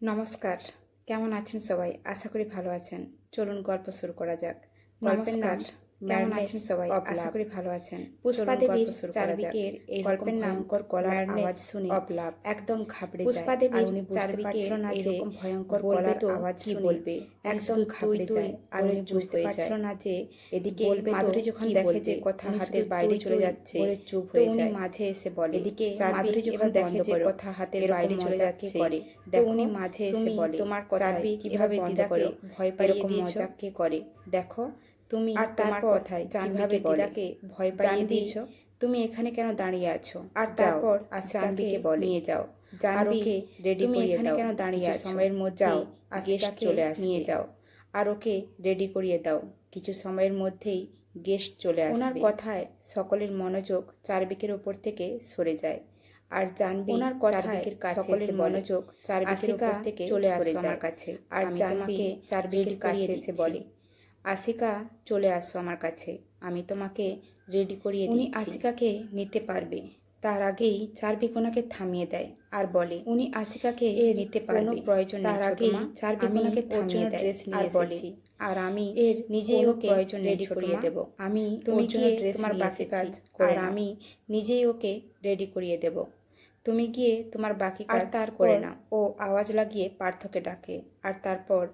নমস্কার, কেমন আছেন সবাই? আশা করি ভালো আছেন। চলুন গল্প শুরু করা যাক। গল্পের নাম কেমন আছেন সবাই? আশা করি ভালো আছেন। পুষ্পাদেবীর চারদিকের এই গল্পের নাম গলার আওয়াজ শুনে অবলাভ একদম ঘাবড়ে যায়। পুষ্পাদেবীর উনি বুঝতে পারছিল না যে ভয়ঙ্কর গলার আওয়াজ কি বলবে, একদম ঘাবড়ে যায়। আর উনি বুঝতে পারছিল না যে এদিকে মাধুরী যখন দেখে যে কথা হাতের বাইরে চলে যাচ্ছে, চুপ হয়ে যায়। মাঝে এসে বলে, এদিকে মাধুরী যখন দেখে যে কথা হাতের বাইরে চলে যাচ্ছে, তো উনি মাঝে এসে বলে, তোমার কথা কিভাবে দিদাকে ভয় পাইয়ে দিয়েছো? মজা কে করে দেখো তুমি, আর তোমার কথায় কিভাবে দিদাকে ভয় পাইয়ে দিয়েছো? তুমি এখানে কেন দাঁড়িয়ে আছো? আর তারপর জাহ্নবীকে বলে, নিয়ে যাও, জাহ্নবীকে রেডি করিয়ে দাও। কেন দাঁড়িয়ে আছো? সময়ের মধ্যে যাও, গেস্ট চলে আসবে, নিয়ে যাও আর ওকে রেডি করিয়ে দাও। কিছু সময়ের মধ্যেই গেস্ট চলে আসবে। ওনার কথায় সকলের মনোযোগ চারদিকের উপর থেকে সরে যায়। আর জাহ্নবী ওনার কথায় সকলের মনোযোগ চারদিকের উপর থেকে চলে আসে আমার কাছে। আর জাহ্নবী চারদিকের কাছে এসে বলে, আশিকা চলে আসো আমার কাছে, আমি তোমাকে রেডি করিয়ে দিচ্ছি। উনি আশিকাকে নিতে পারবে, তার আগেই চারদিক ওনাকে থামিয়ে দেয় আর বলে, উনি আশিকাকে নিতে পারবে, কোনো প্রয়োজন নেই। তার আগেই চারদিক ওনাকে থামিয়ে দেয় আর বলে, আর আমি এর নিজেই ওকে প্রয়োজন রেডি করিয়ে দেব। আমি তুমি গিয়ে তোমার বাকি কাজ আর আমি নিজেই ওকে রেডি করিয়ে দেব। তুমি গিয়ে তোমার বাকি কাজ করে নাও। ও আওয়াজ লাগিয়ে পার্থকে ডাকে। আর তারপর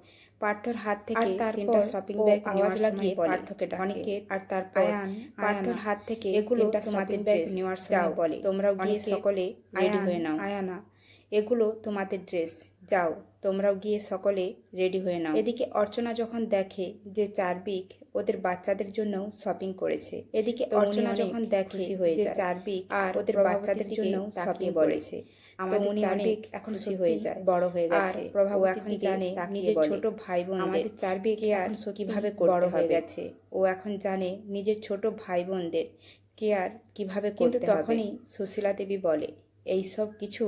পার্থর হাত থেকে তিনটা শপিং ব্যাগ আওয়াজ লাগিয়ে পার্থকে ডাকে। অনেকে আর তারপর পার্থর হাত থেকে এগুলো তোমাদের ব্যাগ নেওয়ার সময় বলে, তোমরাও গিয়ে সকলে রেডি হয়ে নাও। আয়ানা, এগুলো তোমাদের ড্রেস, যাও তোমরাও গিয়ে সকলে রেডি হয়ে নাও। এদিকে অর্চনা যখন দেখে যে চারদিক ওদের বাচ্চাদের জন্য শপিং করেছে, এদিকে অর্চনা যখন দেখে যে চারদিক আর ওদের বাচ্চাদের জন্য শপিং করেছে, আমাদের চারদিক এখন খুশি হয়ে যায়, বড় হয়ে গেছে। প্রভাব এখন জানে নিজের ছোট ভাই বোন আমাদের চারদিক আর কিভাবে করতে হয়ে গেছে। ও এখন জানে নিজের ছোট ভাই বোনদের কেয়ার কিভাবে করতে হবে। তখনই সুশীলা দেবী বলে, এইসব কিছু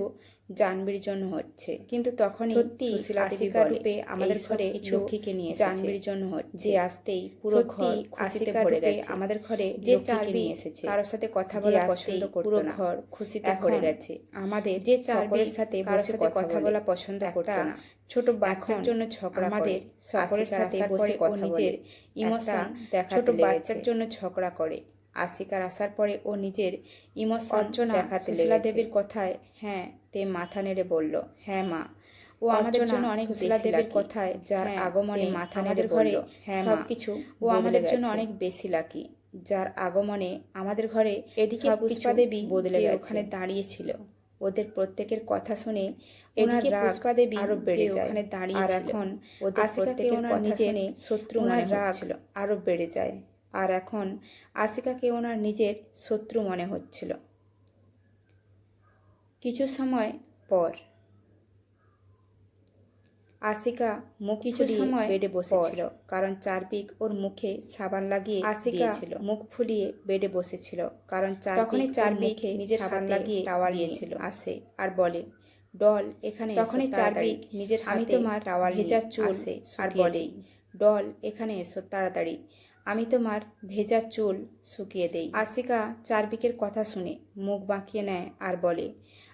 জাহ্নবীর জন্য হচ্ছে। কিন্তু তখনই সুশীলা দেবী রূপে আমাদের ঘরে লক্ষ্মীকে নিয়ে জাহ্নবীর জন্য হচ্ছে। যে আসতেই পুরো ঘর খুশিতে ভরে গেছে। আমাদের ঘরে যে চারবি এসেছে, কারোর সাথে কথা বলা পছন্দ করতো না, পুরো ঘর খুশিতে ভরে গেছে। আমাদের যে চারবির সাথে বসে কথা বলা পছন্দ করতো না, ছোট বাচ্চার জন্য ঝগড়া, আমাদের সকলের সাথে বসে কথা নিজের ইমোশন দেখাতে ছোট বাচ্চার জন্য ঝগড়া করে। আশিকার আসার পরে ও নিজের ইমোশন দেখাতে সুশীলা দেবীর কথায় হ্যাঁ তে মাথা নেড়ে বলল, হ্যাঁ মা, ও আমাদের জন্য অনেক সুশীলা দেবীর কথায় যার আগমনে মাথা নেড়ে বলল, হ্যাঁ সব কিছু ও আমাদের জন্য অনেক বেশি লাকি, যার আগমনে আমাদের ঘরে এদিকে পুষ্পা দেবী বদলে গেছে। ওখানে দাঁড়িয়েছিল, ওদের প্রত্যেকের কথা শুনে এদিকে পুষ্পা দেবী আরো বেড়ে যায়। ওখানে দাঁড়িয়ে আর এখন ওদের প্রত্যেকের কথা শুনে শত্রু মনে হচ্ছিল, আরো বেড়ে যায়। আর এখন আশিকাকে ওনার নিজের শত্রু মনে হচ্ছিল। কিছু সময় পর আশিকা মুখ কিছু সময় বেডে বসেছিল, কারণ চারদিক ওর মুখে সাবান লাগিয়ে দিয়েছিল। মুখ ফুলিয়ে বেডে বসেছিল, কারণ তখনই চারদিক নিজের হাত লাগিয়ে টাওয়াল দিয়েছিল। আসে আর বলে, ডল এখানে। তখনই চারদিক নিজের হাতে তোমার টাওয়াল ভেজা চুল আর বলে, ডল এখানে এসো তাড়াতাড়ি, আমি তোমার ভেজা চুল শুকিয়ে দেই। আশিকা চারদিকের কথা শুনে মুখ বাঁকিয়ে নেয় আর বলে,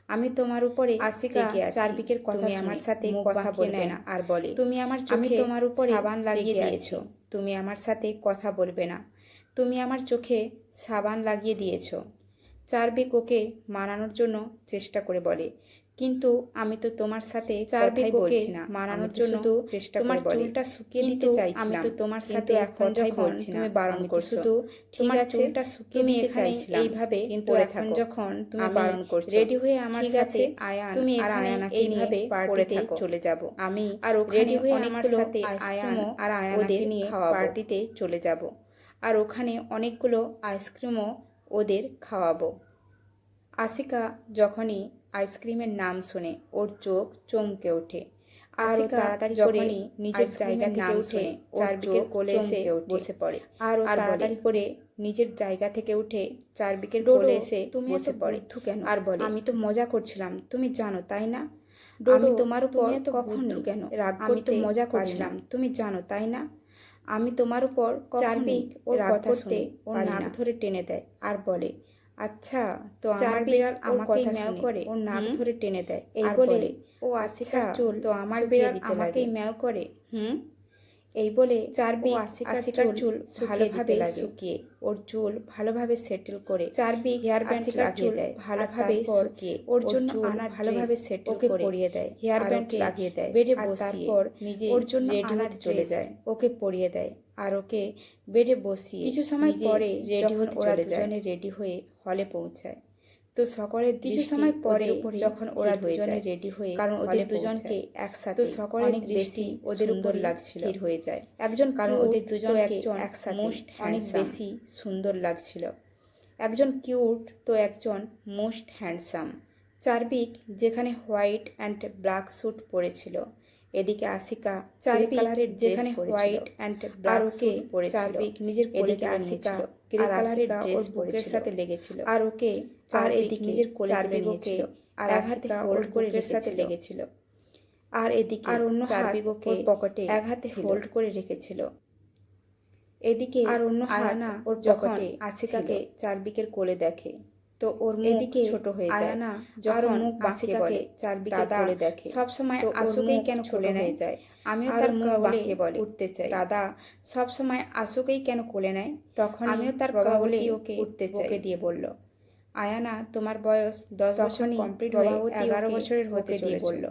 আমি তোমার উপরে আশিকা চারদিকের কথা আমার সাথে কথা বলবে না আর বলে, তুমি আমার চোখে তোমার উপরে সাবান লাগিয়ে দিয়েছো, তুমি আমার সাথে কথা বলবে না, তুমি আমার চোখে সাবান লাগিয়ে দিয়েছো। চারদিক ওকে মানানোর জন্য চেষ্টা করে বলে, কিন্তু আমি তো তোমার সাথে কথাই বলছি না, মানানোর জন্য চেষ্টা করে বলে, চুলটা শুকিয়ে দিতে চাইছিলাম, আমি তো তোমার সাথে এখন যখন তুমি বারণ করছো, ঠিক আছে চুলটা শুকিয়ে দিতে চাইছিলাম এইভাবে, কিন্তু এখন যখন তুমি বারণ করছো, রেডি হয়ে আমার সাথে আয়ান তুমি আর আয়ানাকে এইভাবে পার্টিতে চলে যাব, আমি আর রেডি হয়ে আমার সাথে আয়ান আর আয়ানাকে নিয়ে পার্টিতে চলে যাব, আর ওখানে অনেকগুলো আইসক্রিমও ওদের খাওয়াবো। আশিকা যখনই আইসক্রিমের নাম শুনে ওর চোখ চমকে ওঠে। আর তাড়াতাড়ি করে নিজের জায়গা থেকে উঠে চারদিকের কোলে এসে বসে পড়ে। আর তাড়াতাড়ি করে নিজের জায়গা থেকে উঠে চারদিকের কোলে এসে বসে পড়ে কেন আর বলে, আমি তো মজা করছিলাম, তুমি জানো তাই না? আমি তোমার উপর কখনো কেন রাগ করতে মজা করছিলাম, তুমি জানো তাই না? আমি তোমার উপর চারদিক ওর কথা শুনে ওর নাক ধরে টেনে দেয় আর বলে, আচ্ছা, তো আমার বিড়াল আমাকেই ম্যাও করে ওর নাক ধরে টেনে দেয় এই বলে, ও আশিকার চুল তো আমার বিড়াল আমাকেই ম্যাও করে। এই বলে চারবিক আশিকার চুল ভালোভাবে শুকিয়ে ওর চুল ভালোভাবে সেটেল করে চারবিক হেয়ার ব্যান্ড লাগিয়ে দেয় ভালোভাবে শুকিয়ে ওর জন্য আনা ভালোভাবে সেটেল করে পরিয়ে দেয় হেয়ার ব্যান্ড লাগিয়ে দেয় বেডে বসিয়ে নিজে ওর জন্য আনা চলে যায় ওকে পরিয়ে দেয় আর ওকে বেডে বসিয়ে কিছু সময় পরে রেডি হতে চলে যায় রেডি হয়ে হলে পৌঁছায়। তো সকলের কিছু সময় পরে যখন ওরা দুজনে রেডি হয়ে কারণ ওদের দুজনকে একসাথে তো সকলের বেশি ওদের উপর লাগছিল হয়ে যায় একজন কারণ ওদের দুজনকে একসাথে অনেক বেশি সুন্দর লাগছিল একজন কিউট তো একজন মোস্ট হ্যান্ডসাম। চারবিক যেখানে হোয়াইট অ্যান্ড ব্ল্যাক স্যুট পরেছিল এদিকে আশিকা চারবিক কালারের যেখানে হোয়াইট অ্যান্ড ব্ল্যাক স্যুট পরেছিল চারবিক নিজের এদিকে আশিকা গ্রে কালারের ড্রেস বুকের সাথে লেগেছিল আর ওকে আর এদিকে নিজের কোলে তুলে নিয়েছিল আর আশিকা হোল্ড করে সাথে লেগেছিল আর এদিকে আর অন্য চারবিককে পকেটে এক হাতে হোল্ড করে রেখেছিল এদিকে আর অন্য আয়ানা ওর পকেটে আশিকাকে চারবিকের কোলে দেখে তো ওর এদিকে ছোট হয়ে যায় আয়ানা যখন মুখ বাঁকিয়ে বলে চারবিকের কোলে দেখে সব সময় আশুকেই কেন কোলে নেয় যায় আমিও তার কোলে বলে উঠতে চাই দাদা সব সময় আশুকেই কেন কোলে নেয় তখন আমিও তার কোলে ওকে উঠতে চাই ওকে দিয়ে বলল আয়ানা তোমার বয়স 10 বছর কমপ্লিট হয়ে 11 বছরের হতে দিয়ে বলল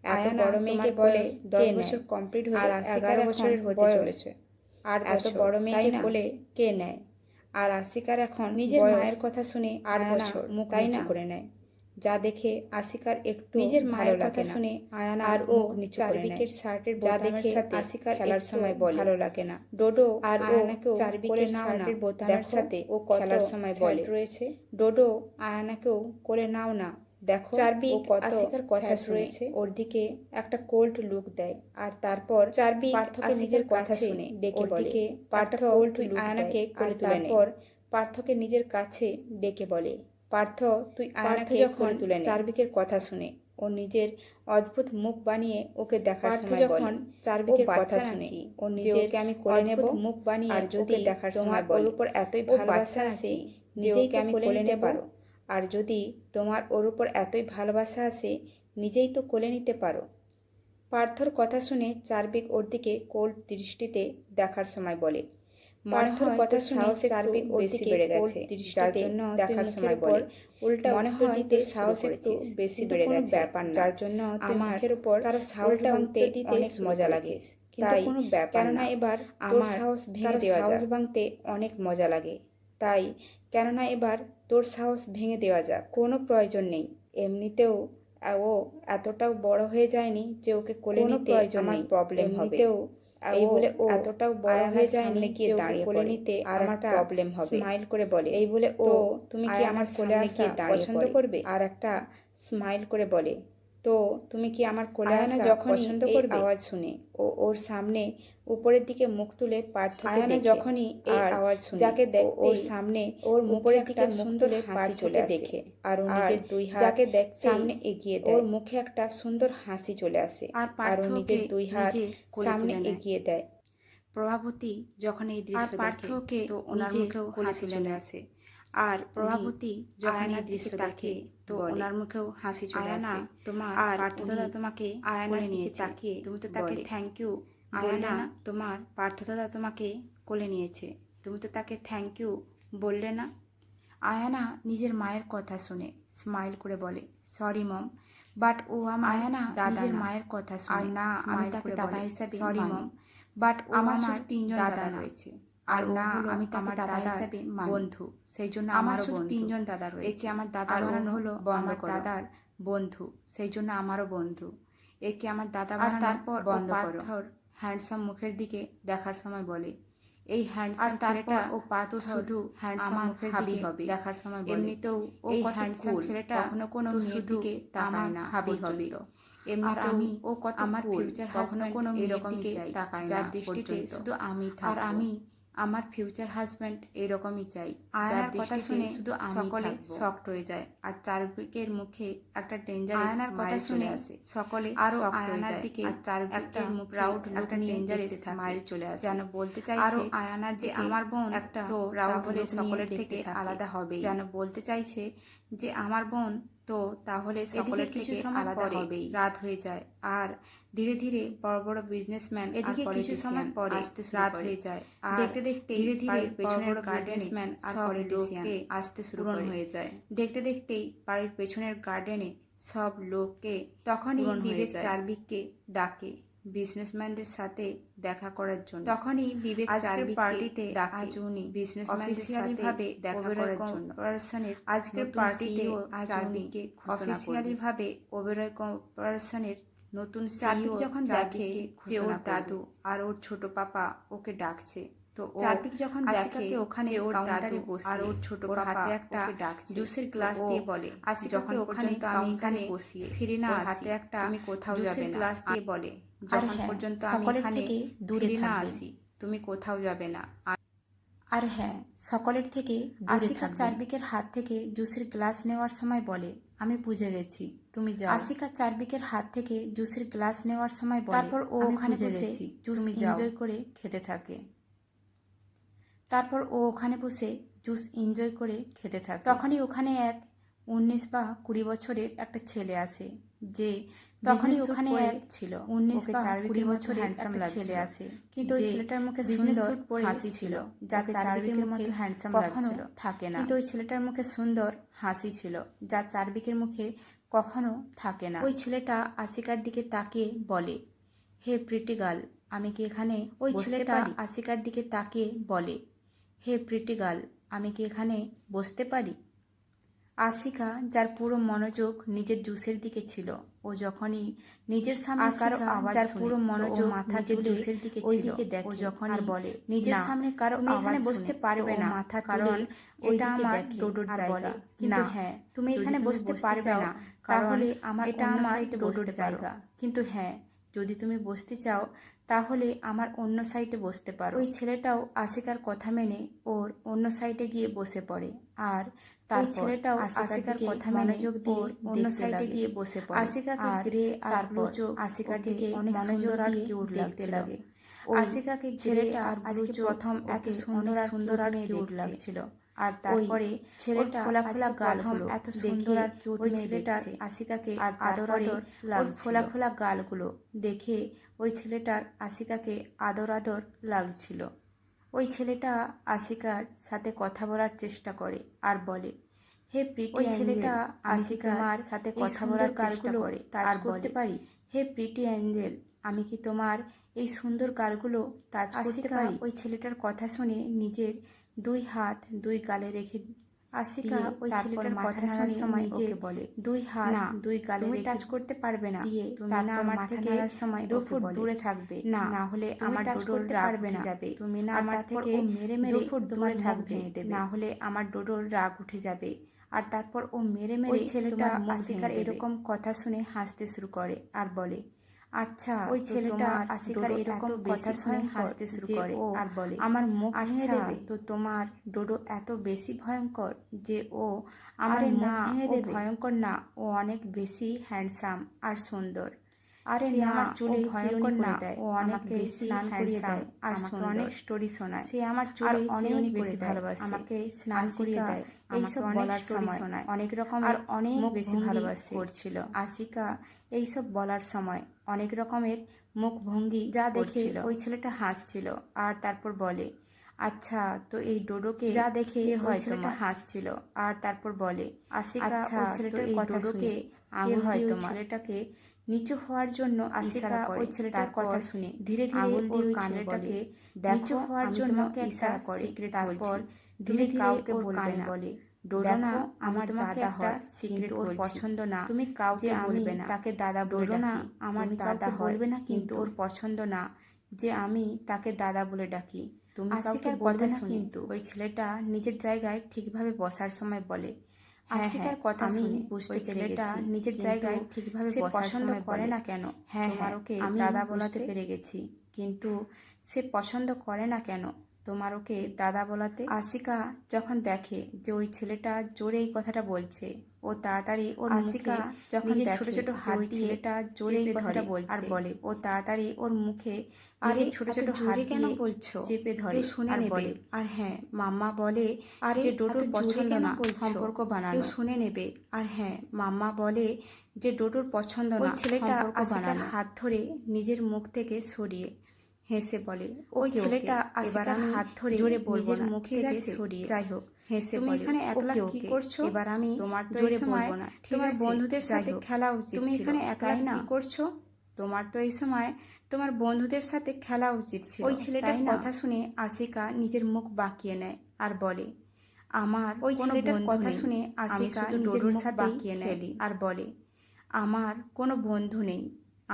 এত বড় মেয়েকে বয়স 10 বছর কমপ্লিট হয়ে 11 বছরের হতে চলেছে আর এত বড় মেয়েকে কোলে কে নেয় আর আশিকার এখন নিজের মায়ের কথা শুনে 8 বছর মুখ নিচু করে নেয় যা দেখে আশিকার একটু নিজের মায়ের কথা শুনে আয়ানা আর ও নিচু করে নেয় শার্টের বোতামের সাথে আশিকার খেলার সময় বলে ভালো লাগে না ডোডো আর আয়ানাকেও চারবিকের শার্টের বোতামের সাথে ও খেলার সময় বলে রয়েছে ডোডো আয়ানাকেও কোলে নাও না দেখো চারবিক আশিকার কথা শুনেছে ওর দিকে একটা কোল্ড লুক দেয় আর তারপর চারবিক পার্থকে নিজের কথা শুনে ডেকে বলে পার্থ তুই আয়নাকে কোলে তুলে নে পার্থকে নিজের কাছে ডেকে বলে পার্থ তুই আয়নাকে যখন তুলে নে চারবিকের কথা শুনে ও নিজের অদ্ভুত মুখ বানিয়ে ওকে দেখার সময় যখন চারবিকের কথা শুনে ও নিজেকে আমি কোলে নেব মুখ বানিয়ে আর যদি দেখার সময় বলে ওর উপর এতই ভালোবাসা আছে নিজেই আমি কোলে নিতে পারো আর যদি তোমার ওর উপর এতই ভালোবাসা আসে নিজেই তো কোলে নিতে পারো। পার্থর কথা শুনে চারবিক ওর দিকে কোল্ড দৃষ্টিতে দেখার সময় বলে পার্থর কথা শুনে চারবিক ওর দিকে বেড়ে গেছে যার জন্য দেখার সময় বলে উল্টা মনে হয় তোর সাহস একটু বেশি বেড়ে গেছে ব্যাপার যার জন্য আমার মুখের উপর কারো সাহস ভাঙতে অনেক মজা লাগে তাই কোনো ব্যাপার কেননা এবার আমার সাহস ভেঙে দেওয়া সাহস ভাঙতে অনেক মজা লাগে তাই কেননা এবার তোর সাহস ভেঙে দেওয়া যাক কোনো প্রয়োজন নেই এমনিতেও ও এতটাও বড় হয়ে যায়নি যে ওকে কোলে নিতে আমার প্রবলেম হবে এই বলে ও এতটাও বড় হয়ে যায়নি যে ওকে কোলে নিতে আমার প্রবলেম হবে স্মাইল করে বলে এই বলে ও তুমি কি আমার কোলে আসা পছন্দ করবে আর একটা স্মাইল করে বলে তো তুমি কি আমার কোলে আসা পছন্দ করবে আওয়াজ শুনে ও ওর সামনে উপরের দিকে মুখ তুলে পার্থকে দেখে যখনই এই আওয়াজ শুনে যাকে দেখতে ওর সামনে ওর উপরের দিকে সুন্দর হাসি চলে দেখে আর ও নিজের দুই হাত যাকে দেখতে সামনে এগিয়ে দেয় ওর মুখে একটা সুন্দর হাসি চলে আসে আর ও নিজের দুই হাত সামনে এগিয়ে দেয়। প্রভাবতী যখন এই দৃশ্য দেখে তো ওনার মুখেও হাসি চলে আসে আর প্রভাবতী যখন এই দৃশ্য দেখে তো ওনার মুখেও হাসি চলে আসে তোমার আর পার্থ দাদা তোমাকে আয়নার দিকে তাকিয়ে তুমি তো তাকে থ্যাংক ইউ আয়ানা তোমার পার্থ দাদা তোমাকে কোলে নিয়েছে তুমি তো তাকে থ্যাংক ইউ বললে না। আয়ানা নিজের মায়ের কথা শুনে স্মাইল করে বলে সরি মম বাট ও আমার আয়ানা নিজের মায়ের কথা শুনে আর না আমি তাকে দাদা হিসেবে সরি মম বাট আমার শুধু 3 জন দাদা রয়েছে আর না আমি তাকে দাদা হিসেবে বন্ধু সেই জন্য আমার শুধু 3 জন দাদা রয়েছে একে আমার দাদা বানানো হলো আমার দাদার বন্ধু সেই জন্য আমারও বন্ধু একে আমার দাদা বানানো তারপর বন্ধ করো হ্যান্ডসাম মুখের দিকে দেখার সময় বলে এই হ্যান্ডসাম ছেলেটা ও পার্থ শুধু হ্যান্ডসাম মুখের দিকে হবে দেখার সময় বলে এমনিতেও এই হ্যান্ডসাম ছেলেটা কখনো কোনো মেয়ের দিকে তাকায় না হাবি হবে এমনিতেও আমি ও কত আমার ফিউচার হাজবেন্ড কোনো মেয়ের দিকে তাকায় না যার দৃষ্টিতে শুধু আমি থাকব আর আমি আমার ফিউচার হাজব্যান্ড এরকমই চাই। আয়নার কথা শুনে শুধু সকলে শকড হয়ে যায় আর চারদিকের মুখে একটা ডেঞ্জারাস স্মাইল চলে আসে। সকলে আরো আয়নার দিকে চারদিকের মুখে প্রাউড একটা ডেঞ্জারাস স্মাইল চলে আসে, যেন বলতে চাইছে আরো আয়নার যে আমার বোন একটা প্রাউড হলে সকলের থেকে আলাদা হবে, যেন বলতে চাইছে যে আমার বোন তো তাহলে সকলের থেকে আলাদা হবেই। রাত হয়ে যায় আর ধীরে ধীরে বড় বড় বিজনেসম্যান এদিকে কিছু সময় পরে রাত হয়ে যায় আর দেখতে দেখতে ধীরে ধীরে পেছনের বিজনেসম্যান আর পলিটিশিয়ান আসতে শুরু হয়ে যায়। দেখতে দেখতেই বাড়ির পেছনের গার্ডেনে সব লোককে তখনই বিবেক চার্ভিককে ডাকে বিজনেসম্যানদের সাথে দেখা করার জন্য। তখনই বিবেক চার্ভিক পার্টিতে আজ উনি বিজনেসম্যানদের সাথে দেখা করার জন্য আজকের পার্টিতে চার্ভিককে অফিসিয়ালি ভাবে ওবেরয় কর্পোরেশনের নতুন চার্ভিক যখন দেখে যে ওর দাদু আর ওর ছোট পাপা ওকে ডাকছে, তো চার্ভিক যখন দেখে ওখানে ওর দাদু আর ওর ছোট হাতে একটা জুসের গ্লাস দিয়ে বলে, আসি যখন ওখানে আমি এখানে বসিয়ে ফিরে না হাতে একটা তুমি কোথাও যাবে না গ্লাস দিয়ে বলে, যখন পর্যন্ত আমি এখানে দূরে না আসি তুমি কোথাও যাবে না। আর হ্যাঁ, সকলের থেকে আশিকা চার্ভিকের হাত থেকে জুসের গ্লাস নেওয়ার সময় বলে, আমি বুঝে গেছি তুমি যাও। আশিকা চার্ভিকের হাত থেকে জুসের গ্লাস নেওয়ার সময় বলে, তারপর ও ওখানে বসে জুস এনজয় করে খেতে থাকে। তারপর ও ওখানে বসে জুস এনজয় করে খেতে থাকে। তখনই ওখানে এক 19 বা 20 বছরের একটা ছেলে আসে, যে তখনই ওখানে এক ছিল 19 বা 20 বছরের একটা ছেলে আসে, কিন্তু ওই ছেলেটার মুখে সুন্দর হাসি ছিল, যা চার্ভিকের মতো হ্যান্ডসাম লাগছিল থাকে না। কিন্তু ওই ছেলেটার মুখে সুন্দর হাসি ছিল, যা চার্ভিকের মুখে কখনো থাকে না। ওই ছেলেটা আশিকার দিকে তাকিয়ে বলে, হে প্রিটি গার্ল, আমি কি এখানে? ওই ছেলেটা আশিকার দিকে তাকিয়ে বলে, হে প্রিটি গার্ল, আমি কি এখানে বসতে পারি? আশিকা, যার পুরো মনোযোগ নিজের জুসের দিকে ছিল, ও যখনই নিজের সামনে কারো আওয়াজ যার পুরো মনোযোগ মাথা জুসের দিকে ওই দিকে দেখে, ও যখন আর বলে নিজের সামনে কারো আওয়াজ বসতে পারবে না, মাথা কারণ এটা আমার ডোডোর জায়গা। কিন্তু হ্যাঁ, তুমি এখানে বসতে পারবে না, তাহলে আমার এটা আমার ডোডোর জায়গা। কিন্তু হ্যাঁ, যদি তুমি বসতে চাও তাহলে আমার অন্য সাইডে বসতে পারো। ওই ছেলেটাও আশিকার কথা মেনে ওর অন্য সাইডে গিয়ে বসে পড়ে, আর তার ছেলেটাও আশিকার কথা মনোযোগ দিয়ে অন্য সাইডে গিয়ে বসে পড়ে। আশিকাকে গ্রে আর ব্লু চোখ আশিকার দিকে অনেক সুন্দর আর কিউট দেখতে লাগে। আশিকাকে ছেলেটা আর আজকে প্রথম এত সুন্দর আর কিউট লাগছিল। আর তারপরে ছেলেটা ফোলা ফোলা গালগুলো এত সুন্দর আর কিউট, ওই ছেলেটার আশিকাকে আর আদর আদর লাগছিল। ফোলা ফোলা গালগুলো দেখে ওই ছেলেটার আশিকাকে আদর আদর লাগছিল। ওই ছেলেটা আশিকার সাথে কথা বলার চেষ্টা করে আর বলে, হে প্রিটি, ওই ছেলেটা আশিকার সাথে কথা বলার চেষ্টা করে আর বলতে পারি, হে প্রিটি অ্যাঞ্জেল, আমি কি তোমার এই সুন্দর গালগুলো টাচ করতে পারি? ওই ছেলেটার কথা শুনে নিজের 2 হাত 2 গালে রেখে আশিকা ওই ছেলেটার কথা শোনার সময় ওকে বলে, 2 হাত 2 গালে রেখে টাচ করতে পারবে না, দিয়ে তুমি না আমার থেকে 2 ফুট দূরে থাকবে, না হলে আমার ডোডোর রাগ উঠে যাবে। তুমি না আমার থেকে মেরে 2 ফুট দূরে থাকবে, না হলে আমার ডোডোর রাগ উঠে যাবে। আর তারপর ও মেরে ওই ছেলেটা আশিকার এরকম কথা শুনে হাসতে শুরু করে আর বলে, আচ্ছা, ওই ছেলেটা আশিকার এরকম কথা শুনে হাসতে শুরু করে আর বলে, আমার মুখ ভেঙে দেবে। তো তোমার ডোডো এত বেশি ভয়ঙ্কর যে ও আমার মুখ ভেঙে দেবে? ভয়ঙ্কর না, ও অনেক বেশি হ্যান্ডসাম আর সুন্দর। আরে না, আমার চুলে ভয়ঙ্কর না, ও অনেক বেশি হ্যান্ডসাম আর সুন্দর। অনেক স্টোরি শোনায়, সে আমার চুলে অনেক বেশি ভালোবাসে, আমাকে স্নান করিয়ে দেয়, এইসব বলার সময় অনেক রকম আর অনেক বেশি ভালোবাসে করছিল। আশিকা এইসব বলার সময় অনেক রকমের মুখ ভঙ্গি যা দেখে ওই ছেলেটা হাসছিল আর তারপর বলে, আচ্ছা, তো এই ডোডোকে যা দেখে ওই ছেলেটা হাসছিল আর তারপর বলে, আশিকা, ওই ছেলেটার কথা শুনে আঙুল দিয়ে ওই ছেলেটাকে নিচু হওয়ার জন্য আশিকা ওই ছেলেটার কথা শুনে ধীরে ধীরে ওই ছেলেটাকে নিচু হওয়ার জন্য ইশারা করে। তারপর ধীরে ধীরে কাউকে বলবে না, বলে, ডোডো না আমার দাদা হয়, কিন্তু ওর পছন্দ না, তুমি কাউকে বলবে না তাকে দাদা বলে ডাকি। আমার দাদা বলবে না, কিন্তু ওর পছন্দ না যে আমি তাকে দাদা বলে ডাকি। তুমি আশিকার কথা শুনে কিন্তু ওই ছেলেটা নিজের জায়গায় ঠিকভাবে বসার সময় বলে, আশিকার কথা শুনে বুঝতে ছেলেটা নিজের জায়গায় ঠিকভাবে বসার সময় করে না কেন? হ্যাঁ, ওকে দাদা বলাতে পেরে গেছি, কিন্তু সে পছন্দ করে না কেন? তোমার ওকে দাদা বলাতে? আশিকা যখন দেখে যে ওই ছেলেটা জোরে এই কথাটা বলছে, ও তাড়াতাড়ি ওর আশিকা যখন নিজের দেখে ছোট ছোট হাত ওই দিয়ে ছেলেটা জোরে এই চেপে কথাটা ধরে বলছে আর বলে, ও তাড়াতাড়ি ওর মুখে আরে ছোট এত ছোট হাত জোরে কেন দিয়ে বলছো? চেপে ধরে কেউ শুনে আর নেবে। বলে, আর হ্যাঁ মাম্মা বলে আরে যে এত ডোডোর জোরে পছন্দ কেন না বলছো? সম্পর্ক কেউ বানানো, শুনে নেবে। আর হ্যাঁ মাম্মা বলে যে ডোডোর পছন্দ ওই না ছেলেটা সম্পর্ক আশিকার বানানো। হাত ধরে নিজের মুখ থেকে সরিয়ে হেসে বলে, ওই ওকে ছেলেটা ওকে। এবার আশিকার আমি হাত ধরে জোরে বলবো নিজের না, মুখ ঠিক থেকে আছে? সরিয়ে যাই হোক হেসে তুমি বলে, এখানে একলা ওকে কি ওকে। করছো? এবার আমি তোমার তো জোরে এই সময় বলবো না, ঠিক তোমার আছে? বন্ধুদের যাই সাথে হোক, খেলা উচিত তুমি ছিল, এখানে একলা তাই না? কি করছো? তোমার তো এই সময় তোমার বন্ধুদের সাথে খেলা উচিত ছিল। ওই ছেলেটার তাই না? কথা শুনে আশিকা নিজের মুখ বাঁকিয়ে নেয় আর বলে, আমার ওই কোনো ছেলেটার বন্ধু কথা নেই। শুনে আমি আশিকা শুধু নিজের ডোডোর মুখ সাথেই বাঁকিয়ে নেয় খেলি আর বলে, আমার কোনো বন্ধু নেই,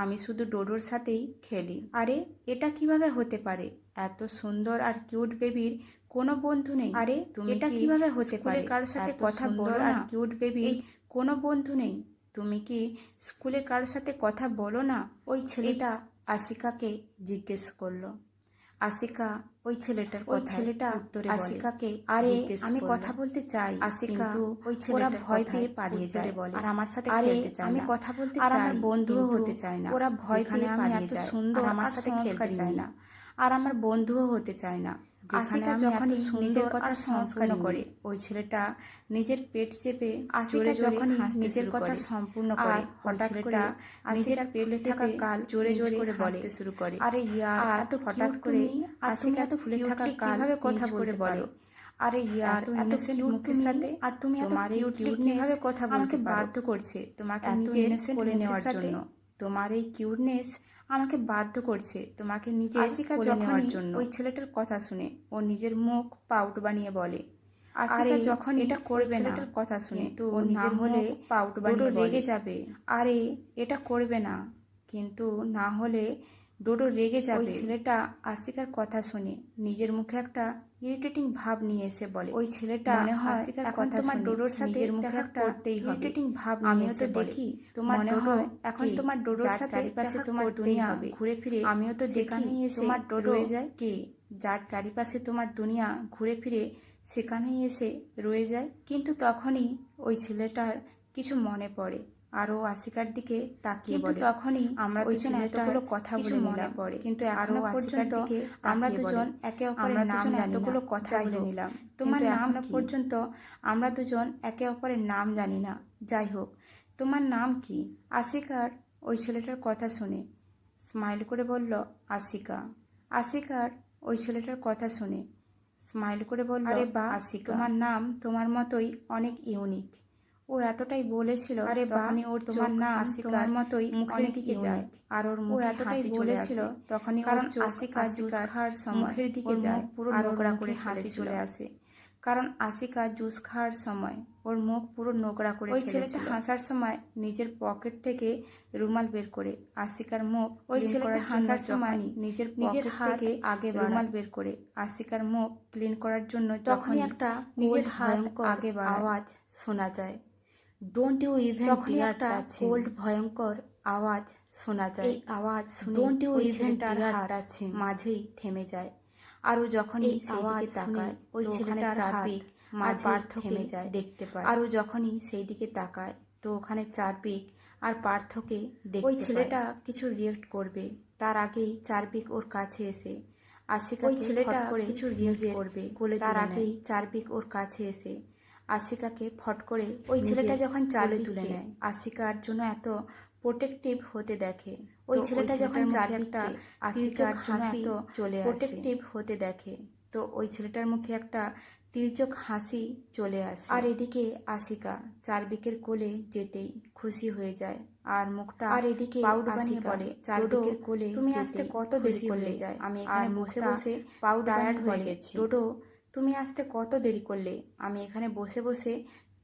আমি শুধু ডোডোর সাথেই খেলি। আরে এটা কিভাবে হতে পারে? এত সুন্দর আর কিউট বেবির কোনো বন্ধু নেই? আরে তুমি এটা কি কিভাবে হতে স্কুলে পারে? কারোর সাথে এত কথা সুন্দর বলো আর না? কিউট বেবির কোনো বন্ধু নেই? তুমি কি স্কুলে কারোর সাথে কথা বলো না? ওই ছেলেটা আশিকাকে জিজ্ঞেস করলো। আশিকা ওই ছেলেটার ওই কথায় ছেলেটা উত্তরে আশিকাকে আরে জিজ্ঞেস আমি করলো। কথা বলতে চাই, আশিকা কিন্তু ওই ওরা ছেলেটার ভয় কথায় পেয়ে পালিয়ে উত্তরে যায় বলে, আর আমার সাথে আরে খেলতে চায় আমি না। কথা বলতে আর চাই আমার বন্ধুও কিন্তু হতে চায় না। ওরা ভয় যেখানে পেয়ে আমি পালিয়ে এত যায় সুন্দর আর আমার আর সাথে খেলতে সংস্কারী চায় নই। না। আর আমার বন্ধুও হতে চায় না। যেখানে আশিকা আমি যখনই এত সুন্দর নিজের আর কথা সম্পূর্ণ সম্পূর্ণ করে, করে, ওই ছেলেটা নিজের পেট চেপে আশিকা জোরে জোরে যখনই হাসতে নিজের শুরু কথা করে। সম্পূর্ণ আর করে, হঠাৎ করে নিজের নিজের পেট ফুলে থাকা থাকা গাল জোরে পিঞ্চ জোরে করে হাসতে বলে, শুরু করে। আরে ইয়ার আর এত হঠাৎ কিউট করে তুমি, আর তুমি আশিকা এত ফুলে থাকা কিউটলি গাল কিভাবে কথা পিঞ্চ বলতে করে পারো? বলে, আরে ইয়ার এত innocent কিউট মুখের তুমি, সাথে আর তুমি এত তোমার এই কিউটলি cuteness কিভাবে কথা বলতে আমাকে পারো? বাধ্য করছে তোমাকে এত নিজের innocent কোলে মুখের নেওয়ার সাথে জন্য। তোমার এই কিউটনেস আমাকে বাধ্য করছে তোমাকে নিজের আশিকা কোলে নেওয়ার যখনই জন্য। ওই ছেলেটার কথা শুনে ও নিজের মুখ পাউট বানিয়ে বলে, আশিকা আরে যখনই এটা ওই করবে না। ছেলেটার কথা শুনে কিন্তু ও নিজের না হলে মুখ পাউট ডোডো বানিয়ে রেগে বলে, যাবে। আরে এটা করবে না, কিন্তু না হলে ডোডো রেগে যাবে। ওই ছেলেটা আশিকার কথা শুনে নিজের মুখে একটা ইরিটেটিং ভাব নিয়ে এসে বলে, ওই ছেলেটা মনে হয় আশিকার এখন কথা তোমার শুনে ডোডোর সাথে নিজের মুখে দেখা একটা করতেই হবে। ইরিটেটিং ভাব নিয়ে আমিও এসে তো বলে, দেখি তোমার মনে ডোডো হয় এখন কে? তোমার ডোডোর যার সাথে চারিপাশে দেখা তোমার করতেই দুনিয়া হবে। ঘুরে ফিরে আমিও তো দেখি সেখানেই এসে তোমার ডোডো রয়ে যায়। কে? যার চারিপাশে তোমার দুনিয়া ঘুরে ফিরে সেখানেই এসে রয়ে যায়। কিন্তু তখনই ওই ছেলেটার কিছু মনে পড়ে আর ও আশিকার দিকে তাকিয়ে বলে, তখনই আমরা ওই দুজন ছেলেটার এতগুলো কথা কিছু বলে মনে নিলাম, পড়ে, কিন্তু আরও এখনো আশিকার পর্যন্ত দিকে আমরা তাকিয়ে দুজন বলে, একে অপরের আমরা নাম দুজন জানি না। এতগুলো কথা যাই বলে হোক, নিলাম, তোমার কিন্তু নাম এখনো কি? পর্যন্ত আমরা দুজন একে অপরের নাম জানি না। যাই হোক, তোমার নাম কি? আশিকার ওই ছেলেটার কথা শুনে স্মাইল করে বলল, আশিকা। আশিকার ওই ছেলেটার কথা শুনে স্মাইল করে বলল, আরে বাহ, আশিকা, তোমার নাম তোমার মতোই অনেক ইউনিক। ও এতটাই বলেছিল, আরে বাহ, তখনই ওর তোমার চোখ নাম আশিকার তোমার মতোই মুখের অনেক দিকে যায় ইউনিক। আর ওর ও মুখে এতটাই হাসি চলে বলেছিল, আসে। তখনই ওর কারণ চোখ আশিকা জুস আশিকার খাওয়ার সময় মুখের দিকে ওর মুখ যায় পুরো আর ওর নোংরা মুখে করে হাসি ফেলেছিল। চলে আসে। কারণ আশিকা জুস খাওয়ার সময় ওর মুখ পুরো নোংরা করে ওই ফেলেছিল। ছেলেটা হাসার সময় নিজের পকেট থেকে রুমাল বের করে আশিকার মুখ ওই ক্লিন ছেলেটা করার জন্য হাসার সময় যখনই নিজের নিজের পকেট হাত থেকে আগে রুমাল বাড়ায়। বের করে আশিকার মুখ ক্লিন করার জন্য তখনই যখনই একটা নিজের cold হাত ভয়ঙ্কর আগে বাড়ায় আওয়াজ শোনা যায়। ডোন্ট ইউ ইভেন তখনই ডিয়ার একটা টাচ হিম। কোল্ড ভয়ঙ্কর আওয়াজ শোনা যায়। এই আওয়াজ শুনে ডোন্ট ইউ ওই ইভেন ছেলেটার ডিয়ার হাত টাচ হিম মাঝেই থেমে যায়। আরও যখনই এই সেই আওয়াজ দিকে শুনে তাকায় ওই তো ওখানে ছেলেটার চারপিক হাত মাঝে আর পার্থকে থেমে যায় দেখতে পায়। আরও যখনই সেই দিকে তাকায় তো ওখানে চারপিক আর পার্থকে দেখতে ওই পায়। ছেলেটা কিছু রিয়েক্ট করবে তার আগেই চারপিক ওর কাছে এসে আশিকাকে ওই ছেলেটা ফট করে কিছু রিয়েক্ট নিজের করবে কোলে তার তুলে আগেই নেয়। চারপিক ওর কাছে এসে আশিকাকে ফট করে ওই ছেলেটা নিজের যখন কোলে তুলে চারপিককে নেয়। আশিকার জন্য এত প্রোটেক্টিভ হতে দেখে ওই তো ছেলেটা যখন মুখে চারপিককে একটা তির্যক আশিকার জন্য হাসি এত চলে আসে। প্রোটেক্টিভ হতে দেখে তো ওই ছেলেটার মুখে একটা তির্যক হাসি চলে আসে। আর এদিকে আশিকা চারবিকের কোলে যেতেই খুশি হয়ে যায় আর মুখটা আর এদিকে পাউড বানিয়ে আশিকা বলে, চারবিকের ডোডো, কোলে তুমি যেতেই আসতে কত খুশি দেরি হয়ে করলে? যায়। আমি আর এখানে বসে মুখটা বসে পাউড টায়ার্ড বানিয়ে হয়ে বলে, গেছি। ডোডো তুমি আসতে কত দেরি করলে? আমি এখানে বসে বসে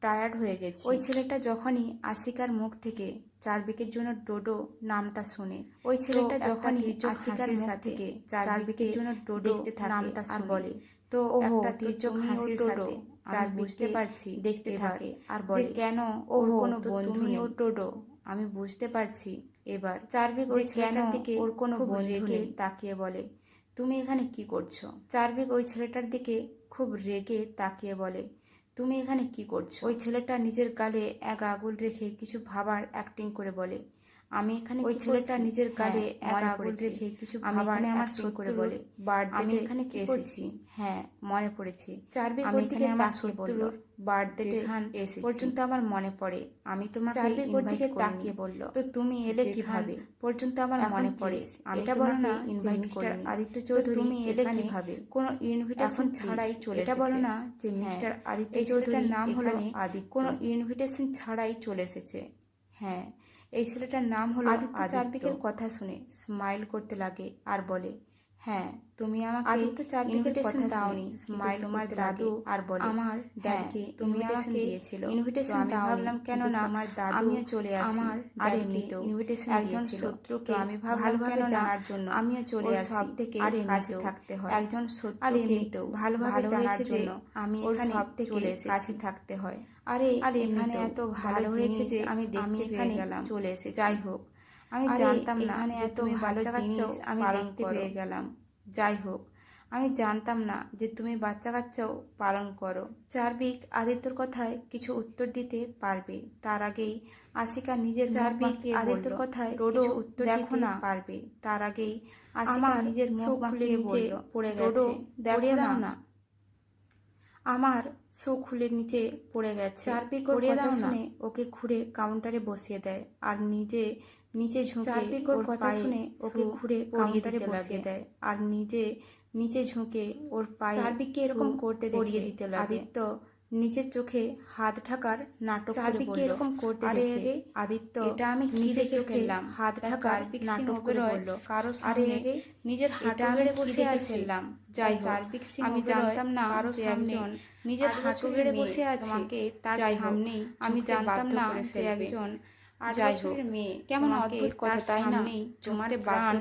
টায়ার্ড হয়ে গেছি। ওই ছেলেটা যখনই আশিকার মুখ থেকে চারবিকের জন্য ডোডো নামটা শুনে, ওই ছেলেটা যখনই আশিকার মুখ থেকে চারবিকের জন্য ডোডো দেখতে থাকে নামটা আর বলে, তো একটা তির্যক হাসির সাথে চার বুঝতে পারছি দেখতে থাকে আর বলে, কেন ওর কোনো বন্ধু নেই? ও ডোডো আমি বুঝতে পারছি এবার। চারবিক ওই ছেলেটার দিকে ওর কোনো বন্ধু নেই তাকিয়ে বলে, তুমি এখানে কি করছো? চার্ভিক ওই ছেলেটার দিকে খুব রেগে তাকিয়ে বলে, তুমি এখানে কি করছো? ওই ছেলেটা নিজের গালে এক আঙুল রেখে কিছু ভাবার অ্যাক্টিং করে বলে, আমি এখানে ওই ছেলেটা নিজের গালে এক আঙুল রেখে কিছু ভাবার আমার সত্যি বলে বার্থডে এখানে কে এসেছি। হ্যাঁ, মনে পড়েছে। চার্ভিক ওর দিকে আমার শত্রুর বার্থডেতে পর্যন্ত আমার মনে পড়ে। আমি তোমাকে ইনভাইট তাকিয়ে বলল, তো তুমি এলে কিভাবে? পর্যন্ত আমার মনে পড়ে। আমি এটা বলো না ইনভাইট করি আদিত্য চৌধুরী, তুমি এলে কিভাবে? কোনো ইনভিটেশন ছাড়াই চলে এসেছে। এটা বলো না যে মিস্টার আদিত্য চৌধুরীর নাম হলো আদিত্য, কোনো ইনভিটেশন ছাড়াই চলে এসেছে। হ্যাঁ, এই ছেলেটার নাম হলো আদিত্য। চার্ভিকের কথা শুনে স্মাইল করতে লাগে আর বলে, হ্যাঁ, তুমি আমাকে আদিত্য চার্ভিকের কথা দাওনি, স্মাইল তোমার দাদু আর বলে, আমার ড্যাডকে তুমি আমাকে দিয়েছিল ইনভিটেশন দাও। ভাবলাম কেন না আমার দাদু আমিও চলে আসি, আমার আর এমনিতেও ইনভিটেশন একজন শত্রুকে আমি ভালোভাবে জানার জন্য আমিও চলে আসি, সব থেকে আর কাছে থাকতে হয় একজন শত্রু আর এমনিতেও ভালোভাবে জানার জন্য আমি এখানে সব থেকে কাছে থাকতে হয়। আরে এখানে এত ভালো হয়েছে যে আমি দেখতে পেয়ে গেলাম, চলে এসে। যাই হোক, আমি জানতাম না এখানে এত ভালো জিনিস আমি দেখতে পেয়ে গেলাম। যাই হোক, আমি জানতাম না যে তুমি বাচ্চা কাচ্চাও পালন করো। চার্ভিক আদিত্যর কথায় কিছু উত্তর দিতে পারবে তার আগেই আশিকা নিজের চার্ভিক আদিত্যর কথায় কিছু উত্তর দিতে না পারবে তার আগেই আশিকা নিজের মুখ খুলে নিচে পড়ে গেছে। দেখো না, আমার চোখ খুলে নিচে পড়ে গেছে। চার্ভিক ওর কথা শুনে ওকে ঘুরে কাউন্টারে বসিয়ে দেয় আর নিচে ঝুঁকে চার্ভিক ওর কথা শুনে ওকে ঘুরে কাউন্টারে বসিয়ে দেয় আর নিচে ঝুঁকে ওর পায়ে চার্ভিককে এরকম করতে দিতে লাগে। আদিত্য নিজের চোখে হাত ঢাকার নাটক করে বলল, এরকম করতে দেখে আদিত্য এটা আমি নিজে চোখে হাত ঢাকার নাটক করে বলল, কারো সামনে নিজের হাঁটু গেড়ে বসে আছিলাম। যাই চার্ভিক সিং আমি জানতাম না কারো সামনে নিজের হাঁটু গেড়ে বসে আছে, তার সামনেই আমি জানতাম না যে একজন 8 বছরের মেয়ে কেমন অদ্ভুত কথা, তাই না? তোমার প্রাণ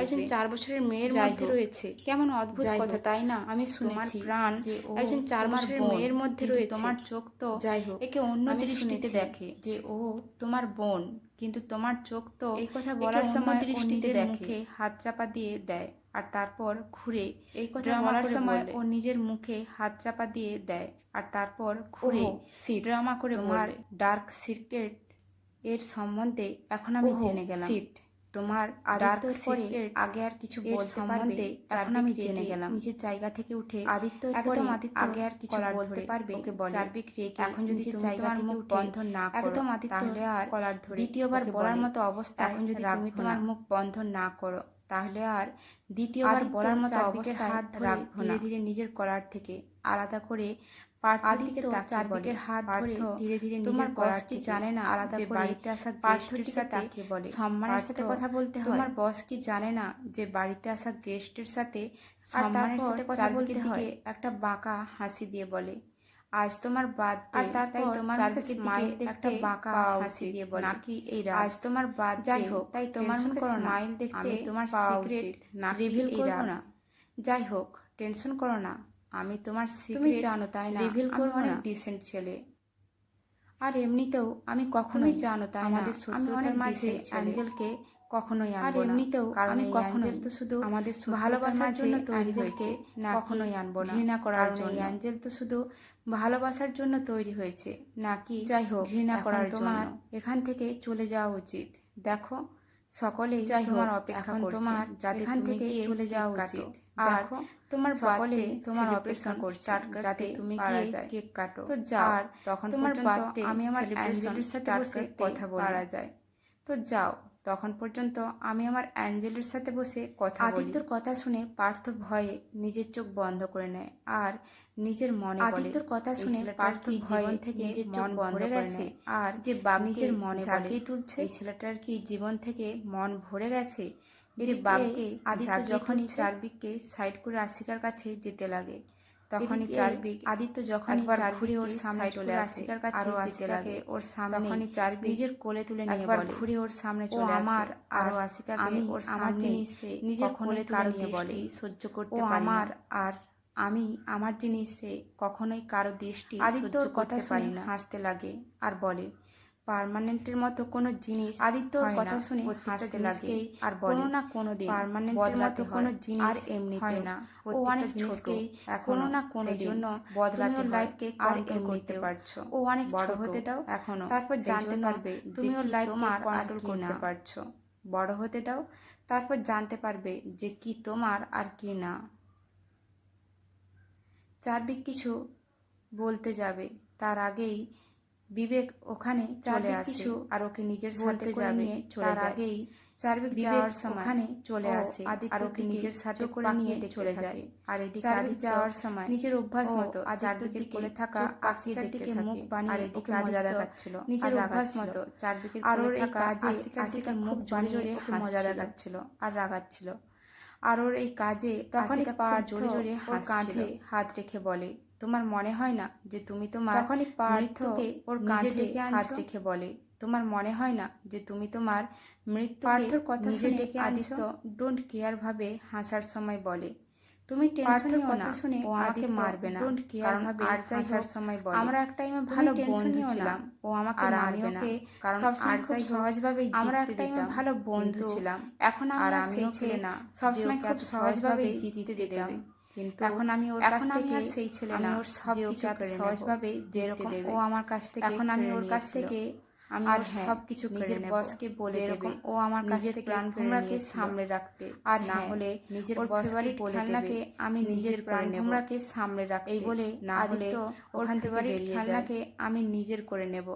একজন 4 বছরের মেয়ের মধ্যে রয়েছে, কেমন অদ্ভুত কথা, তাই না? আমি শুনেছি প্রাণ একজন 4 বছরের মেয়ের মধ্যে রয়েছে, তোমার চোখ তো যাই হোক একে অন্য দৃষ্টিতে দেখে যে ও তোমার বোন, কিন্তু তোমার চোখ তো এই কথা বলার সময় দৃষ্টিতে মুখে হাত চাপা দিয়ে দেয় আর তারপর ঘুরে এই কথা বলার সময় ও নিজের মুখে হাত চাপা দিয়ে দেয় আর তারপর ঘুরে ড্রামা করে তোমার ডার্ক সিক্রেট এর সম্বন্ধে এখন আমি জেনে গেলাম। তোমার ডার্ক সিক্রেট আগে আর কিছু বলতে পারবে এখন আমি জেনে গেলাম। নিজের জায়গা থেকে উঠে আদিত্য একদম আগে আর কিছু বলতে পারবে ওকে বলে। চার্ভিক রেগে এখন যদি তুমি তোমার মুখ বন্ধ না করো তাহলে আর কলার ধরে দ্বিতীয়বার বলার মতো অবস্থা, এখন যদি তুমি তোমার মুখ বন্ধ না করো তাহলে আর দ্বিতীয়বার বলার মতো অবস্থায় হাত ধরে ধীরে ধীরে নিজের কলার থেকে আলাদা করে চার্ভিকের হাত ধরে ধীরে ধীরে তোমার বস কি জানে না আলাদা করে বাড়িতে আসা গেস্টের সাথে বলে সম্মানের সাথে কথা বলতে হয়। তোমার বস কি জানে না যে বাড়িতে আসা গেস্টের সাথে সম্মানের সাথে কথা বলতে হয়। একটা বাঁকা হাসি দিয়ে বলে, আজ তোমার বার্থডে, তাই তোমার স্মাইল একটা বাঁকা হাসি দিয়ে বলে, নাকি এই আজ তোমার বার্থডে, যাই হোক তাই তোমার মুখে স্মাইল দেখতে তোমার সিক্রেট না রিভিল করব না। যাই হোক, টেনশন করো না, আমি তোমার সিক্রেট তুমি জানো তাই না রিভিল করব না। অনেক ডিসেন্ট ছেলে আর এমনিতেও আমি কখনোই জানো তাই আমাদের শত্রুতার মাঝে অ্যাঞ্জেলকে কখনোই আনবো না। আর এমনিতেও আমি কখনোই তো শুধু আমাদের ভালোবাসার জন্য তৈরি হয়েছে, কখনোই আনবো না ঘৃণা করার জন্য। অ্যাঞ্জেল তো শুধু ভালোবাসার জন্য তৈরি হয়েছে, নাকি যাই হোক ঘৃণা করার জন্য। তোমার এখান থেকে চলে যাওয়া উচিত। দেখো সকলেই তোমার অপেক্ষা করছে, তোমার এখান থেকে চলে যাওয়া উচিত। আর তোমার সকলে তোমার অপেক্ষা করছে যাতে তুমি গিয়ে কেক কাটো। তো যাও, তখন তোমার বার্থডে আমি আমার অ্যাঞ্জেলের সাথে বসে কথা বলা যায়। তো যাও, তখন পর্যন্ত আমি আমার অ্যাঞ্জেলের সাথে বসে কথা বলি। আদিত্যর কথা শুনে পার্থ ভয়ে নিজের চোখ বন্ধ করে নেয় আর নিজের মনে বলে, আদিত্যর কথা শুনে পার্থ জীবন থেকে নিজের চোখ বন্ধ করে নেয় আর যে নিজের মনে জাগিয়ে তুলছে, এই ছেলেটার কি জীবন থেকে মন ভরে গেছে? যে বাঘকে আদিত্য যখনই চার্ভিককে সাইড করে আশিকার কাছে যেতে লাগে, তখনই চার্ভিক আদিত্য যখন ঘুরে ওর সামনে চলে আশিকার কাছে যেতে লাগে, ওর সামনে তখনই চার্ভিক নিজের কোলে তুলে নিয়ে বলে, ঘুরে ওর সামনে চলে আসে আমার আর আশিকাকে ওর সামনে নিজের কোলে তুলে নিয়ে বলে, সহ্য করতে পারি না আর আমি আমার জিনিসে কখনোই কারো দৃষ্টি সহ্য করতে পারি না। হাসতে লাগে আর বলে, পার্মানেন্টের মতো কোনো জিনিস আদিত্যর কথা শুনে হাসতে লাগে আর বলে কোনো না কোনো দিন পার্মানেন্টের মতো কোনো জিনিস আর এমনি হয় না। ও অনেক ছোট, কোনো না কোনো জন্য বদলাতে লাইফকে আর এমনিতে পারছো। ও অনেক বড় হতে দাও এখনো, তারপর জানতে পারবে তুমি ওর লাইফকে কন্ট্রোল করতে পারছো। বড় হতে দাও, তারপর জানতে পারবে যে কি তোমার আর কি না। চার্ভিক কিছু বলতে যাবে, তার আগেই বিবেক ওখানে চলে আসে আর ওকে নিজের সাথে করে নিয়ে তার আগেই চার্ভিক যাওয়ার সময় ওখানে চলে আসে আর ওকে নিজের সাথে করে নিয়ে চলে যায়। আর এদিকে আদিত্য যাওয়ার সময় নিজের অভ্যাস মতো চার্ভিকের করে থাকা আশিকার দিকে মুখ বানিয়ে এদিকে মজা দেখাচ্ছিল। নিজের অভ্যাস মতো চার্ভিকের করে থাকা আশিকার মুখ জোরে মজা দেখাচ্ছিল আর রাগাচ্ছিল। আর ওর এই কাজে আশিকা পার জোরে জোরে ওর কাঁধে হাত রেখে বলে, তোমার মনে হয় না যে তুমি তোমার মৃত্যুকে ওর কাঁধে ডেকে হাত রেখে বলে, তোমার মনে হয় না যে তুমি তোমার মৃত্যুর কথা ডেকে আদিত্য ডোন্ট কেয়ার ভাবে হাসার সময় বলে, তুমি টেনশন নিও না, ও আমাকে মারবে না, ডোন্ট কেয়ার ভাবে হাসার সময় বলে, আমরা এক টাইমে ভালো বন্ধু ছিলাম, ও আমাকে মারবে না, কারণ আর যাই সহজভাবে আমরা এক টাইমে ভালো বন্ধু ছিলাম, এখন আমরা সেই ছেলে না সবসময় খুব সহজভাবে জিততে দিতাম, কিন্তু এখন আমি ওর কাছ থেকে সেই ছেলে না, ওর সব কিছু সহজভাবে যেরকম ও আমার কাছ থেকে, এখন আমি ওর কাছ থেকে আমি আর সব কিছু নিজের বসকে বলে দেবে, ও আমার কাছ থেকে প্রাণভোমরাকে সামনে রাখতে, আর না হলে নিজের বসকে বলে দেবে আমি নিজের প্রাণভোমরাকে সামনে রাখতে, এই বলে না হলে ওখান থেকে বেরিয়ে যায়, আমি নিজের করে নেব,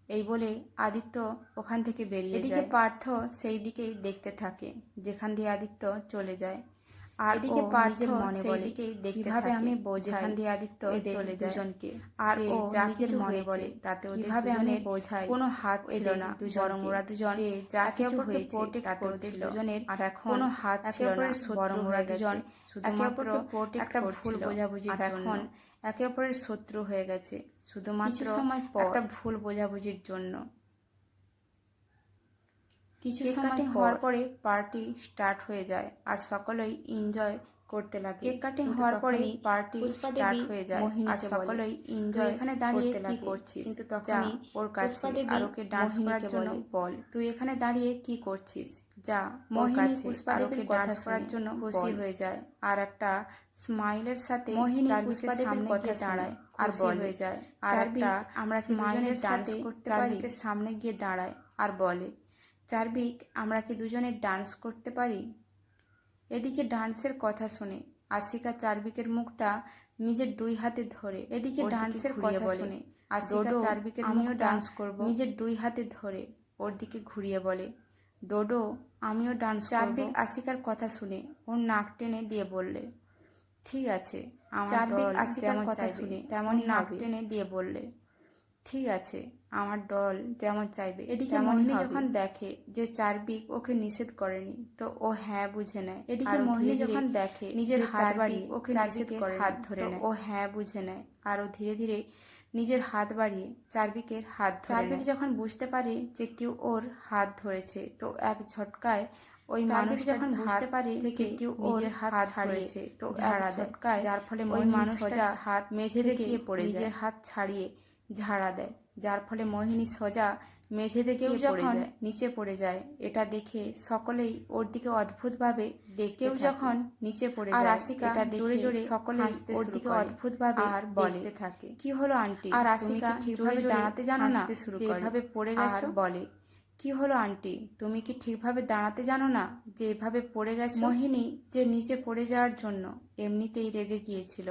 এই বলে আদিত্য ওখান থেকে বেরিয়ে যায়। এদিকে পার্থ সেই দিকেই দেখতে থাকে যেখান দিয়ে আদিত্য চলে যায়, আর এদিকে নিজের মনে বলে কিভাবে আমি বোঝাই দিয়ে আদিত্য চলে যায় দুজনকে, আর ও নিজের মনে বলে তাতে কিভাবে আমি বোঝাই কোনো হাত ছিল না, বরং ওরা দুজন যে যা কিছু হয়েছে তাতে ওদের দুজনের আর এখন কোনো হাত ছিল না, বরং ওরা দুজন শুধুমাত্র একটা ভুল বোঝাবুঝির জন্য একে অপরের শত্রু হয়ে গেছে, শুধুমাত্র সময় পর একটা ভুল বোঝাবুঝির জন্য। কিছু সময় হওয়ার পরে পার্টি স্টার্ট হয়ে যায় আর সকলেই এনজয় করতে লাগে। কেক কাটিং হওয়ার পরে পার্টি স্টার্ট হয়ে যায় আর সকলেই এনজয় এখানে দাঁড়িয়ে কি করছিস, কিন্তু তখনই ওর কাছে আর ওকে ডান্স করার জন্য বল, তুই এখানে দাঁড়িয়ে কি করছিস, যা মোহিনী পুষ্পাদেবীর ডান্স করার জন্য খুশি হয়ে যায় আর একটা স্মাইলের সাথে মোহিনী পুষ্পাদেবীর কথা দাঁড়ায় আর হয়ে যায়, আর একটা আমরা কি দুজনের ডান্স করতে পারি, সামনে গিয়ে দাঁড়ায় আর বলে, চার্ভিক আমরা কি দুজনে ডান্স করতে পারি। এদিকে ডান্সের কথা শুনে আশিকা চার্ভিকের মুখটা নিজের দুই হাতে ধরে, এদিকে ডান্সের কথা শুনে আশিকা চার্ভিকের আমিও ডান্স করব নিজের দুই হাতে ধরে ওর দিকে ঘুরিয়ে বলে, ডোডো আমিও ডান্স করব। চার্ভিক আশিকার কথা শুনে ওর নাক টেনে দিয়ে বললে, ঠিক আছে। চার্ভিক আশিকার কথা শুনে তেমনই নাক টেনে দিয়ে বললে, ঠিক আছে আমার দল যেমন চাইবে। এদিকে মোহিনী যখন দেখে যে চার্ভিক ওকে নিষেধ করেনি তো ও হ্যাঁ বুঝে নেয়, এদিকে মোহিনী যখন দেখে নিজের হাত বাড়িয়ে ওকে নিষেধ করে হাত ধরে নেয়, ও হ্যাঁ বুঝে নেয় আর ও ধীরে ধীরে নিজের হাত বাড়িয়ে চার্ভিকের হাত ধরে। চার্ভিক যখন বুঝতে পারে যে কেউ ওর হাত ধরেছে তো এক ঝটকায় ওই মানুষ যখন বুঝতে পারে থেকে কেউ ওর হাত ছাড়িয়েছে তো ঝাড়া দেয়, যার ফলে ওই মানুষ সোজা হাত মেঝে থেকে পড়ে যায়, নিজের হাত ছাড়িয়ে ঝাড়া দেয়, যার ফলে মোহিনী সোজা মেঝে থেকে যখন নিচে পড়ে যায়। এটা দেখে সকলেই ওর দিকে অদ্ভুতভাবে দেখে, কেউ যখন নিচে পড়ে যায় আশিকা এটা জোরে জোরে সকলেই ওর দিকে অদ্ভুতভাবে আর বলতে থাকে, কি হলো আন্টি, আর আশিকা ঠিকভাবে দাঁড়াতে জানো না, যেভাবে পড়ে গেছো, বলে কি হলো আন্টি তুমি কি ঠিকভাবে দাঁড়াতে জানো না যে এভাবে পড়ে গেছো। মোহিনী যে নিচে পড়ে যাওয়ার জন্য এমনিতেই রেগে গিয়েছিল,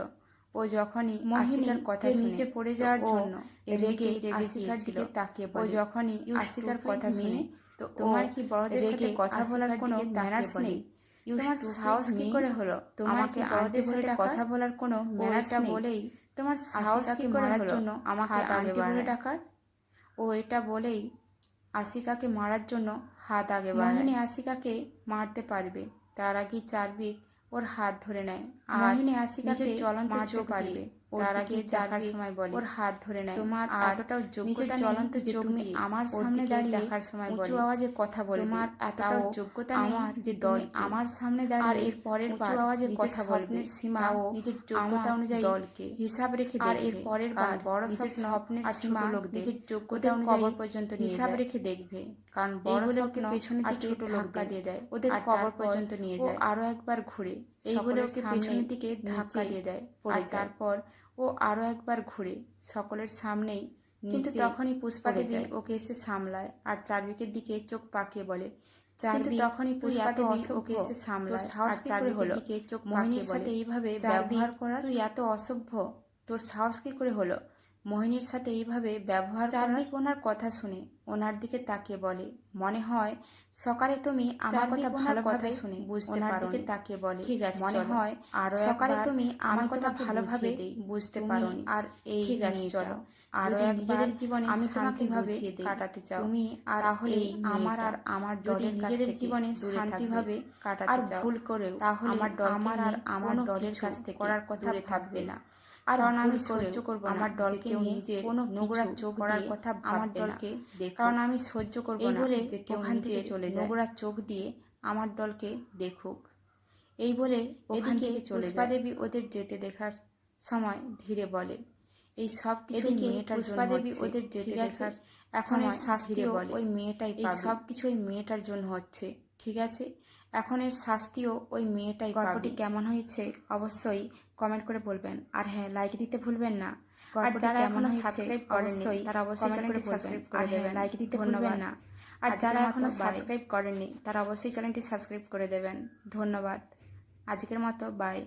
ও যখনই আশিকার কথা নিচে পড়ে যাওয়ার জন্য রেগে আশিকার দিকে তাকিয়ে বলে, ও যখনই আশিকার কথা শুনে তো তোমার কি বড়দের সাথে কথা বলার কোনো ম্যানার্স নেই, তোমার সাহস কি করে হলো, আমাকে বড়দের সাথে কথা বলার কোনো ম্যানার্স নেই, বলেই তোমার সাহস কি করে হলো আমাকে আগে বলে ডাকার। ও এটা বলেই আশিকাকে মারার জন্য হাত আগে বাড়ায়। মোহিনী আশিকাকে মারতে পারবে তার আগে চার্ভিক ওর হাত ধরে নেয়, মোহিনী আশিকাকে চলন্ত চোখ দিয়ে তার আগে দেখার সময় বলে, ওর হাত ধরে নেয়, তোমার এতটাও যোগ্যতা চলন্ত যে তুমি আমার সামনে দাঁড়িয়ে দেখার সময় উঁচু আওয়াজে কথা বলবে, তোমার এতটাও যোগ্যতা নেই যে দল আমার সামনে দাঁড়িয়ে আর এর পরের উঁচু আওয়াজে কথা বলবে, সীমা ও নিজের যোগ্যতা অনুযায়ী দলকে হিসাব রেখে দেখবে, আর এর পরের বার বড় স্বপ্নের সীমা নিজের যোগ্যতা অনুযায়ী কবর পর্যন্ত হিসাব রেখে দেখবে, কারণ বড় স্বপ্ন পেছনের দিকে ধাক্কা দিয়ে দেয়, ওদের কবর পর্যন্ত নিয়ে যায়, আরো একবার ঘুরে এই বলে ওকে পেছনের দিকে ধাক্কা দিয়ে দেয়, পড়ে যায়, তারপর ও আরো একবার ঘুরে সকলের সামনেই, কিন্তু তখনই পুষ্পা দেবী ওকে এসে সামলায় আর চারদিকের দিকে চোখ পাকিয়ে বলে, কিন্তু তখনই পুষ্পা দেবী ওকে এসে সামলায় আর চারদিকের দিকে চোখ মোহিনীর সাথে এইভাবে ব্যবহার করার, তুই এত অসভ্য, তোর সাহস কি করে হলো মোহিনীর সাথে এইভাবে ব্যবহার? চার্মিক ওনার কথা শুনে ওনার দিকে তাকিয়ে বলে, মনে হয় সকালে তুমি আমার কথা ভালোভাবে শুনে বুঝতে পারো, দিকে তাকিয়ে বলে, ঠিক আছে মনে হয় আর সকালে তুমি আমার কথা ভালোভাবে বুঝতে পারো, আর এই ঠিক আছে চলো আরো নিজেদের জীবনে আমি তোমাকে ভাবে কাটাতে চাও তুমি, আর তাহলে আমার আর আমার যদি নিজেদের জীবনে শান্তিভাবে কাটাতে চাও, ভুল করেও তাহলে আমার আর আমার দলের কাছ থেকে করার কথা থাকবে না, আর আমি সহ্য করব আমার দলকে নিজের কোনো নোংরা চোখ করার কথা আমার দলকে দেখ, কারণ আমি সহ্য করব না বলে যে কেউ নিজে চলে যায় নোংরা চোখ দিয়ে আমার দলকে দেখুক, এই বলে এদিকে পুষ্পা দেবী ওদের যেতে দেখার সময় ধীরে বলে, এই সব এদিকে পুষ্পা দেবী ওদের যেতে দেখার এখন এর শাস্তিও ওই মেয়েটাই পাবে, এই সব কিছু ওই মেয়েটার জন্য হচ্ছে, ঠিক আছে এখন এর শাস্তিও ওই মেয়েটাই পাবে। গল্পটি কেমন হয়েছে অবশ্যই কমেন্ট করে বলবেন, আর হ্যাঁ লাইক দিতে ভুলবেন না, আর যারা এখনো সাবস্ক্রাইব করেননি তারা অবশ্যই চ্যানেলটি সাবস্ক্রাইব করে দেবেন, লাইক দিতে ভুলবেন না, আর যারা এখনো সাবস্ক্রাইব করেননি তারা অবশ্যই চ্যানেলটি সাবস্ক্রাইব করে দেবেন। ধন্যবাদ, আজকের মতো বাই।